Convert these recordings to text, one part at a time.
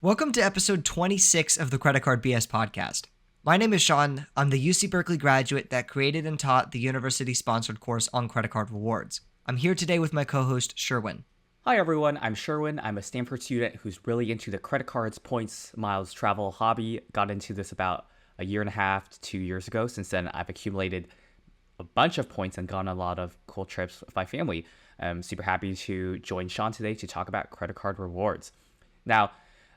Welcome to episode 26 of the Credit Card BS podcast. My name is Sean. I'm the UC Berkeley graduate that created and taught the university-sponsored course on credit card rewards. I'm here today with my co-host, Sherwin. Hi everyone, I'm Sherwin. I'm a Stanford student who's really into the credit cards, points, miles, travel hobby. Got into this about a year and a half to 2 years ago. Since then, I've accumulated a bunch of points and gone on a lot of cool trips with my family. I'm super happy to join Sean today to talk about credit card rewards. Now,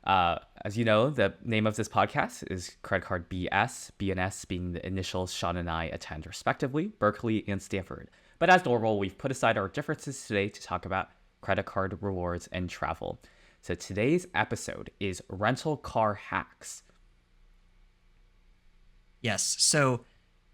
as you know, the name of this podcast is Credit Card BS, BNS being the initials Sean and I attend respectively, Berkeley and Stanford. But as normal, we've put aside our differences today to talk about credit card rewards and travel. So today's episode is rental car hacks. Yes, so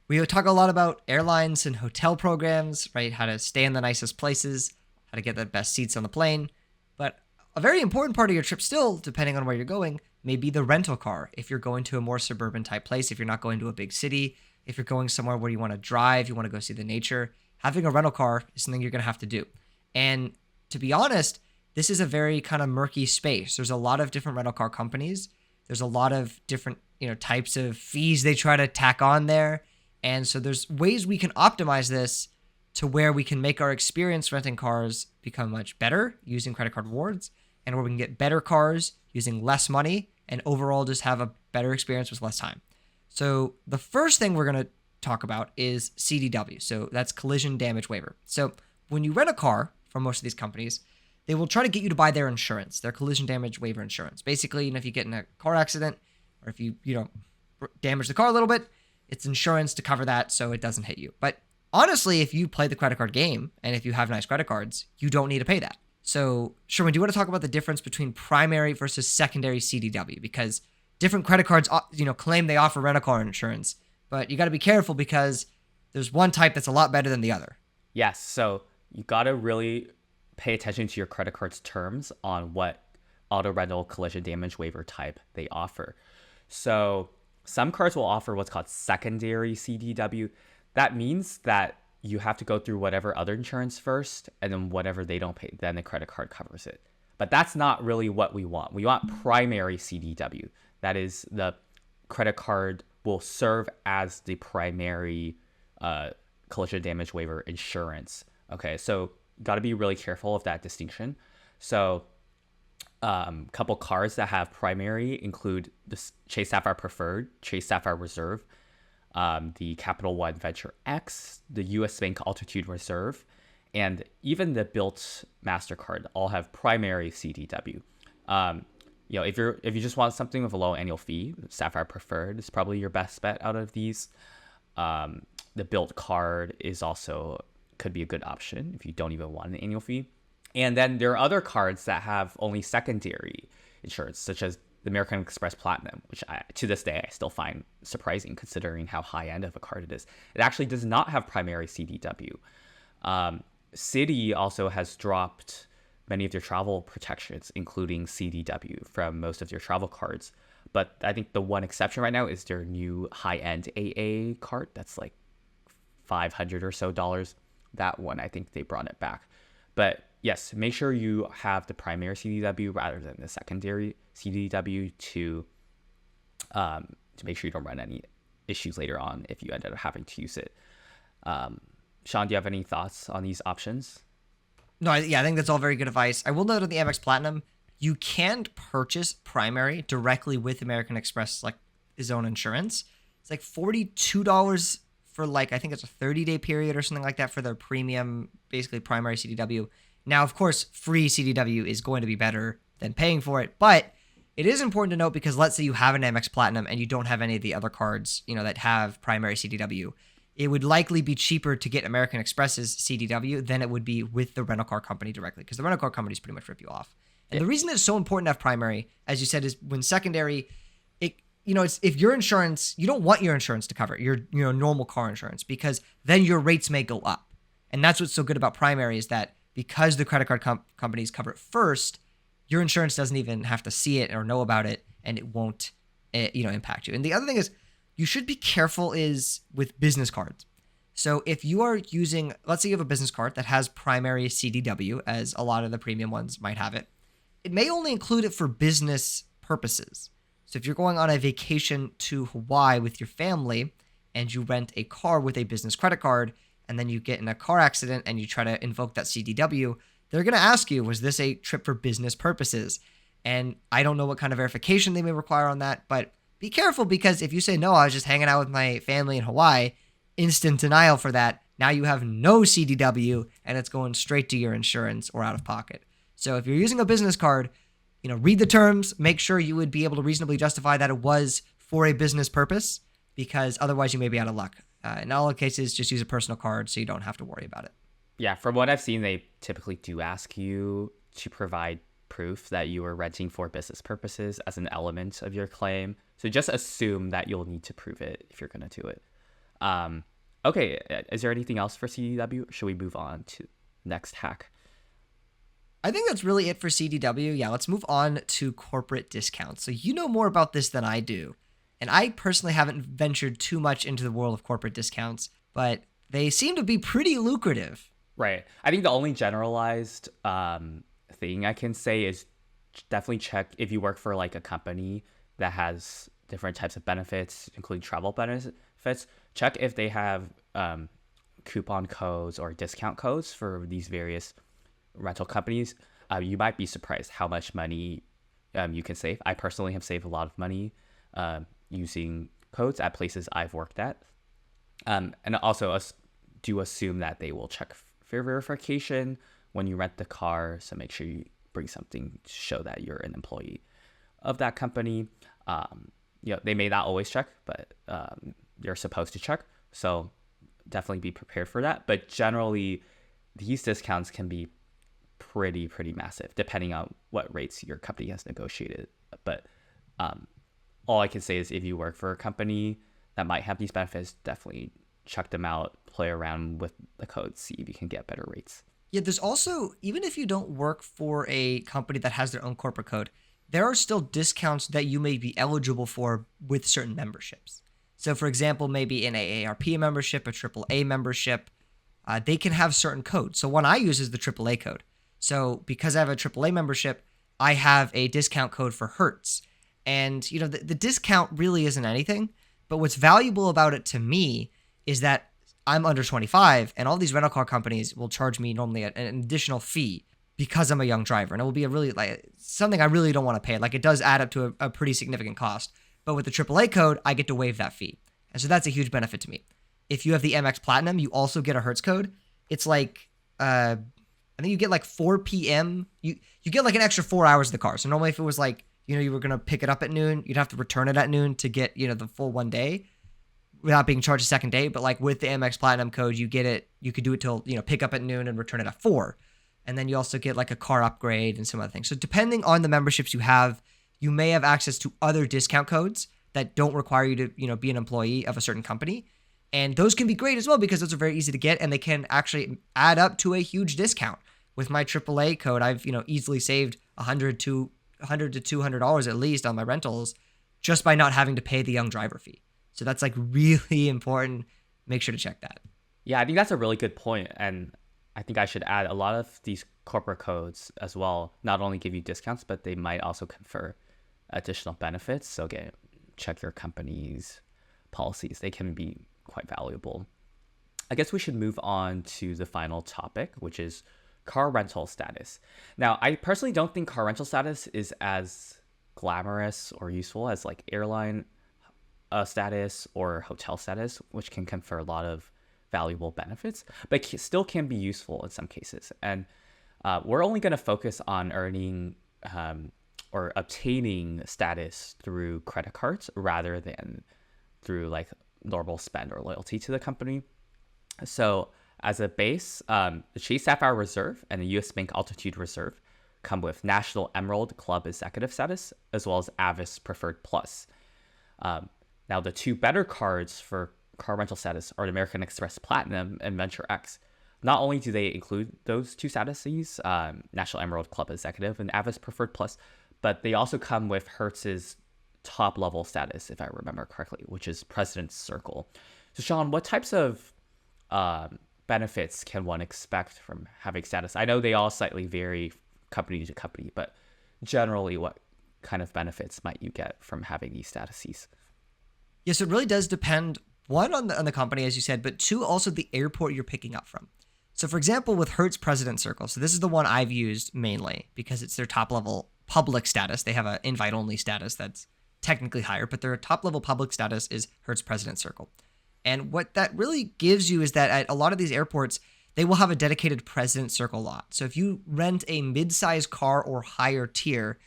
we talk a lot about airlines and hotel programs, right? How to stay in the nicest places, how to get the best seats on the plane. But a very important part of your trip still, depending on where you're going, may be the rental car. If you're going to a more suburban type place, if you're not going to a big city, if you're going somewhere where you want to drive, you want to go see the nature, having a rental car is something you're going to have to do. And to be honest, this is a very kind of murky space. There's a lot of different rental car companies. There's a lot of different, types of fees they try to tack on there. And so there's ways we can optimize this to where we can make our experience renting cars become much better using credit card rewards, and where we can get better cars using less money and overall just have a better experience with less time. So the first thing we're going to talk about is CDW. So that's collision damage waiver. So when you rent a car from most of these companies, they will try to get you to buy their insurance, their collision damage waiver insurance. Basically, if you get in a car accident or if you damage the car a little bit, it's insurance to cover that so it doesn't hit you. But honestly, if you play the credit card game and if you have nice credit cards, you don't need to pay that. So, Sherwin, do you want to talk about the difference between primary versus secondary CDW? Because different credit cards, claim they offer rental car insurance, but you got to be careful because there's one type that's a lot better than the other. Yes, so you got to really pay attention to your credit card's terms on what auto rental collision damage waiver type they offer. So some cards will offer what's called secondary CDW. That means that you have to go through whatever other insurance first, and then whatever they don't pay, then the credit card covers it. But that's not really what we want. We want primary CDW. That is, the credit card will serve as the primary collision damage waiver insurance. Okay, so got to be really careful of that distinction. So couple cards that have primary include the Chase Sapphire Preferred, Chase Sapphire Reserve, the Capital One Venture X, the US Bank Altitude Reserve, and even the Built MasterCard all have primary CDW. If you just want something with a low annual fee, Sapphire Preferred is probably your best bet out of these. The Built card could be a good option if you don't even want an annual fee. And then there are other cards that have only secondary insurance, such as the American Express Platinum, which to this day I still find surprising considering how high end of a card it is. It actually does not have primary CDW. Citi also has dropped many of their travel protections, including CDW, from most of their travel cards. But I think the one exception right now is their new high-end AA card. That's like $500 or so. That one, I think they brought it back. But yes, make sure you have the primary CDW rather than the secondary CDW to make sure you don't run any issues later on if you end up having to use it. Sean, do you have any thoughts on these options? No, I think that's all very good advice. I will note on the Amex Platinum, you can purchase primary directly with American Express, like his own insurance. It's like $42 for I think it's a 30-day period or something like that for their premium, basically primary CDW. Now, of course, free CDW is going to be better than paying for it, but it is important to note because let's say you have an Amex Platinum and you don't have any of the other cards, that have primary CDW. It would likely be cheaper to get American Express's CDW than it would be with the rental car company directly, because the rental car companies pretty much rip you off. And the reason it's so important to have primary, as you said, is when secondary, it's if your insurance, you don't want your insurance to cover your normal car insurance, because then your rates may go up. And that's what's so good about primary, is that because the credit card companies cover it first, your insurance doesn't even have to see it or know about it, and it won't impact you. And the other thing is, you should be careful is with business cards. So if you are using, let's say you have a business card that has primary CDW, as a lot of the premium ones might have it, it may only include it for business purposes. So if you're going on a vacation to Hawaii with your family and you rent a car with a business credit card, and then you get in a car accident and you try to invoke that CDW, they're going to ask you, was this a trip for business purposes? And I don't know what kind of verification they may require on that, but be careful, because if you say, no, I was just hanging out with my family in Hawaii, instant denial for that. Now you have no CDW and it's going straight to your insurance or out of pocket. So if you're using a business card, read the terms, make sure you would be able to reasonably justify that it was for a business purpose, because otherwise you may be out of luck. In all cases, just use a personal card so you don't have to worry about it. Yeah, from what I've seen, they typically do ask you to provide proof that you were renting for business purposes as an element of your claim. So just assume that you'll need to prove it if you're going to do it. Okay, is there anything else for CDW? Should we move on to next hack? I think that's really it for CDW. Yeah, let's move on to corporate discounts. So you know more about this than I do. And I personally haven't ventured too much into the world of corporate discounts, but they seem to be pretty lucrative. Right. I think the only generalized thing I can say is definitely check if you work for like a company that has different types of benefits, including travel benefits. Check if they have coupon codes or discount codes for these various rental companies. You might be surprised how much money you can save. I personally have saved a lot of money using codes at places I've worked at. And also do assume that they will check for verification when you rent the car. So make sure you bring something to show that you're an employee of that company. They may not always check, but you're supposed to check. So definitely be prepared for that. But generally, these discounts can be pretty massive depending on what rates your company has negotiated. But all I can say is if you work for a company that might have these benefits, definitely check them out, play around with the codes, see if you can get better rates. Yeah, there's also, even if you don't work for a company that has their own corporate code, there are still discounts that you may be eligible for with certain memberships. So for example, maybe an AARP membership, a AAA membership, they can have certain codes. So one I use is the AAA code. So because I have a AAA membership, I have a discount code for Hertz. And, the discount really isn't anything, but what's valuable about it to me is that I'm under 25 and all these rental car companies will charge me normally an additional fee because I'm a young driver. And it will be something I really don't want to pay. Like, it does add up to a pretty significant cost. But with the AAA code, I get to waive that fee. And so that's a huge benefit to me. If you have the MX Platinum, you also get a Hertz code. It's like, I think you get like 4 p.m. You get like an extra 4 hours of the car. So normally if it was like, you were going to pick it up at noon, you'd have to return it at noon to get, the full 1 day without being charged a second day. But like with the MX Platinum code, you get it, you could do it till, pick up at noon and return it at 4. And then you also get like a car upgrade and some other things. So depending on the memberships you have, you may have access to other discount codes that don't require you to, be an employee of a certain company. And those can be great as well because those are very easy to get and they can actually add up to a huge discount. With my AAA code, I've, easily saved $100 to $200 at least on my rentals just by not having to pay the young driver fee. So that's like really important. Make sure to check that. Yeah, I think that's a really good point. And I think I should add a lot of these corporate codes as well, not only give you discounts, but they might also confer additional benefits. So again, check your company's policies. They can be quite valuable. I guess we should move on to the final topic, which is car rental status. Now, I personally don't think car rental status is as glamorous or useful as like airline status or hotel status, which can confer a lot of valuable benefits, but still can be useful in some cases. And we're only going to focus on earning or obtaining status through credit cards rather than through like normal spend or loyalty to the company. So as a base, the Chase Sapphire Reserve and the US Bank Altitude Reserve come with National Emerald Club Executive status, as well as Avis Preferred Plus. Now, the two better cards for car rental status are the American Express Platinum and Venture X. Not only do they include those two statuses, National Emerald Club Executive and Avis Preferred Plus, but they also come with Hertz's top level status, if I remember correctly, which is President's Circle. So, Sean, what types of benefits can one expect from having status? I know they all slightly vary company to company, but generally, what kind of benefits might you get from having these statuses? Yes, it really does depend, one, on the company, as you said, but two, also the airport you're picking up from. So, for example, with Hertz President Circle, so this is the one I've used mainly because it's their top level public status. They have an invite only status that's technically higher, but their top level public status is Hertz President Circle. And what that really gives you is that at a lot of these airports, they will have a dedicated President Circle lot. So if you rent a mid-size car or higher tier,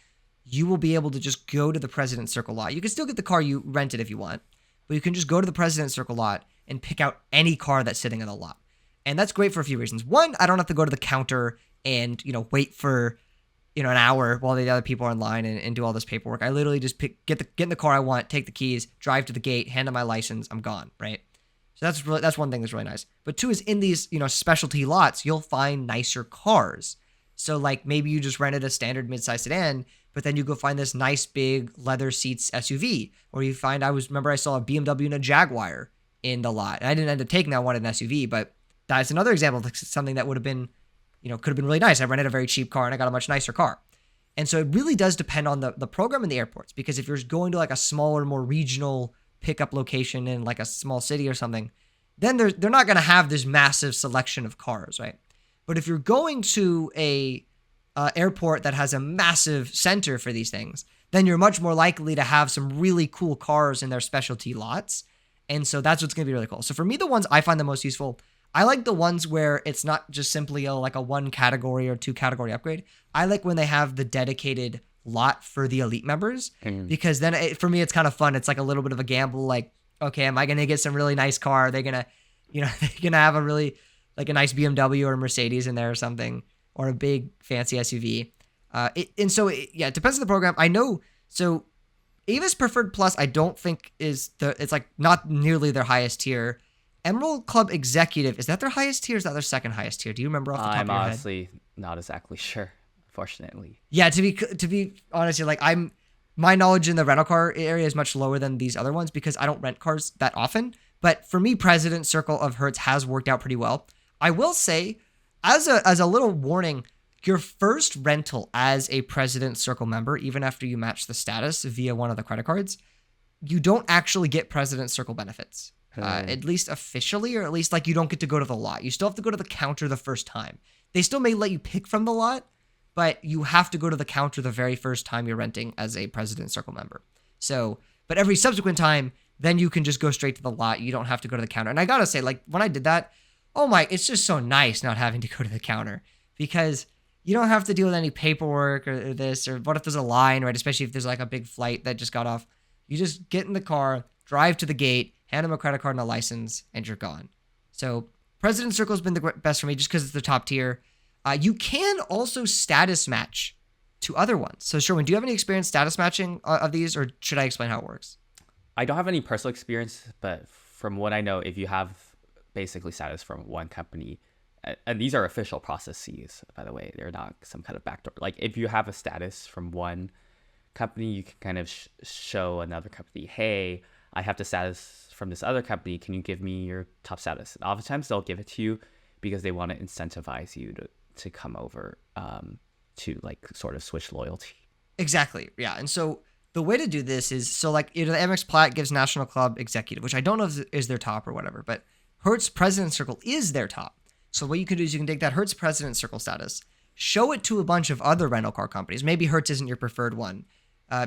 you will be able to just go to the President Circle lot. You can still get the car you rented if you want, but you can just go to the President Circle lot and pick out any car that's sitting in the lot. And that's great for a few reasons. One, I don't have to go to the counter and, wait for, an hour while the other people are in line and do all this paperwork. I literally just get in the car I want, take the keys, drive to the gate, hand them my license, I'm gone, right? So that's one thing that's really nice. But two is in these, specialty lots, you'll find nicer cars. So like maybe you just rented a standard midsize sedan, but then you go find this nice big leather seats SUV, or you find I saw a BMW and a Jaguar in the lot. And I didn't end up taking that one, an SUV, but that's another example of something that would have been, could have been really nice. I rented a very cheap car and I got a much nicer car. And so it really does depend on the program and the airports, because if you're going to like a smaller, more regional pickup location in like a small city or something, then they're not going to have this massive selection of cars, right? But if you're going to a airport that has a massive center for these things, then you're much more likely to have some really cool cars in their specialty lots. And so that's what's going to be really cool. So for me, the ones I find the most useful, I like the ones where it's not just simply a one category or two category upgrade. I like when they have the dedicated lot for the elite members, because then for me, it's kind of fun. It's like a little bit of a gamble. Like, okay, am I going to get some really nice car? Are they going to, they're going to have a really like a nice BMW or a Mercedes in there or something, or a big fancy SUV. It depends on the program. I know. So Avis Preferred Plus, I don't think it's like not nearly their highest tier. Emerald Club Executive, is that their highest tier? Or is that their second highest tier? Do you remember off the top of your head? I'm honestly not exactly sure, unfortunately. Yeah, to be honest, my knowledge in the rental car area is much lower than these other ones because I don't rent cars that often. But for me, President Circle of Hertz has worked out pretty well. I will say, as a little warning, your first rental as a President Circle member, even after you match the status via one of the credit cards, you don't actually get President Circle benefits. At least officially, or at least like you don't get to go to the lot. You still have to go to the counter the first time. They still may let you pick from the lot, but you have to go to the counter the very first time you're renting as a President Circle member. So, but every subsequent time, then you can just go straight to the lot. You don't have to go to the counter. And I gotta say, like when I did that, it's just so nice not having to go to the counter, because you don't have to deal with any paperwork or this, or what if there's a line, right? Especially if there's like a big flight that just got off. You just get in the car, drive to the gate, hand them a credit card and a license, and you're gone. So President Circle has been the best for me just because it's the top tier. You can also status match to other ones. So Sherwin, do you have any experience status matching of these, or should I explain how it works? I don't have any personal experience, but from what I know, if you have basically status from one company, and these are official processes, by the way, they're not some kind of backdoor. Like if you have a status from one company, you can kind of show another company, hey, I have the status from this other company. Can you give me your top status? And oftentimes they'll give it to you because they want to incentivize you to come over to like sort of switch loyalty. Exactly. Yeah. And so the way to do this is, so like, the Amex Plaid gives National Club Executive, which I don't know if is their top or whatever, but Hertz President Circle is their top. So what you can do is you can take that Hertz President Circle status, show it to a bunch of other rental car companies. Maybe Hertz isn't your preferred one.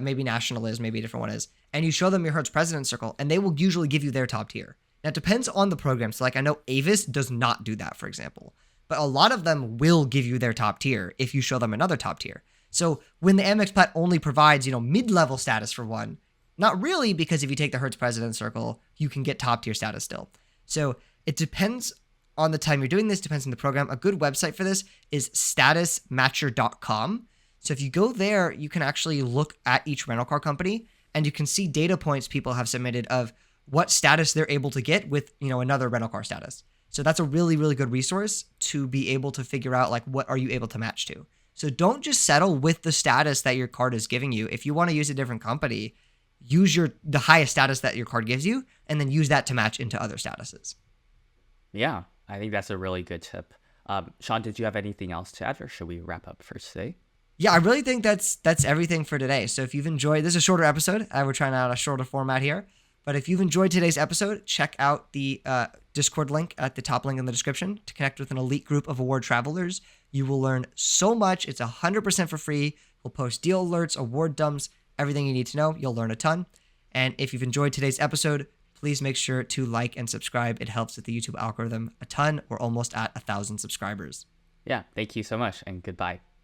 Maybe National is, maybe a different one is. And you show them your Hertz President Circle, and they will usually give you their top tier. Now, it depends on the program. So like I know Avis does not do that, for example. But a lot of them will give you their top tier if you show them another top tier. So when the Amex Plat only provides, mid-level status for one, not really, because if you take the Hertz President Circle, you can get top tier status still. So it depends on the time you're doing this, depends on the program. A good website for this is statusmatcher.com. So if you go there, you can actually look at each rental car company and you can see data points people have submitted of what status they're able to get with, another rental car status. So that's a really, really good resource to be able to figure out like what are you able to match to. So don't just settle with the status that your card is giving you. If you want to use a different company, use the highest status that your card gives you and then use that to match into other statuses. Yeah, I think that's a really good tip. Sean, did you have anything else to add, or should we wrap up for today? Yeah, I really think that's everything for today. So if you've enjoyed, this is a shorter episode. We're trying out a shorter format here. But if you've enjoyed today's episode, check out the Discord link at the top link in the description to connect with an elite group of award travelers. You will learn so much. It's 100% for free. We'll post deal alerts, award dumps, everything you need to know. You'll learn a ton. And if you've enjoyed today's episode, please make sure to like and subscribe. It helps with the YouTube algorithm a ton. We're almost at 1,000 subscribers. Yeah, thank you so much, and goodbye.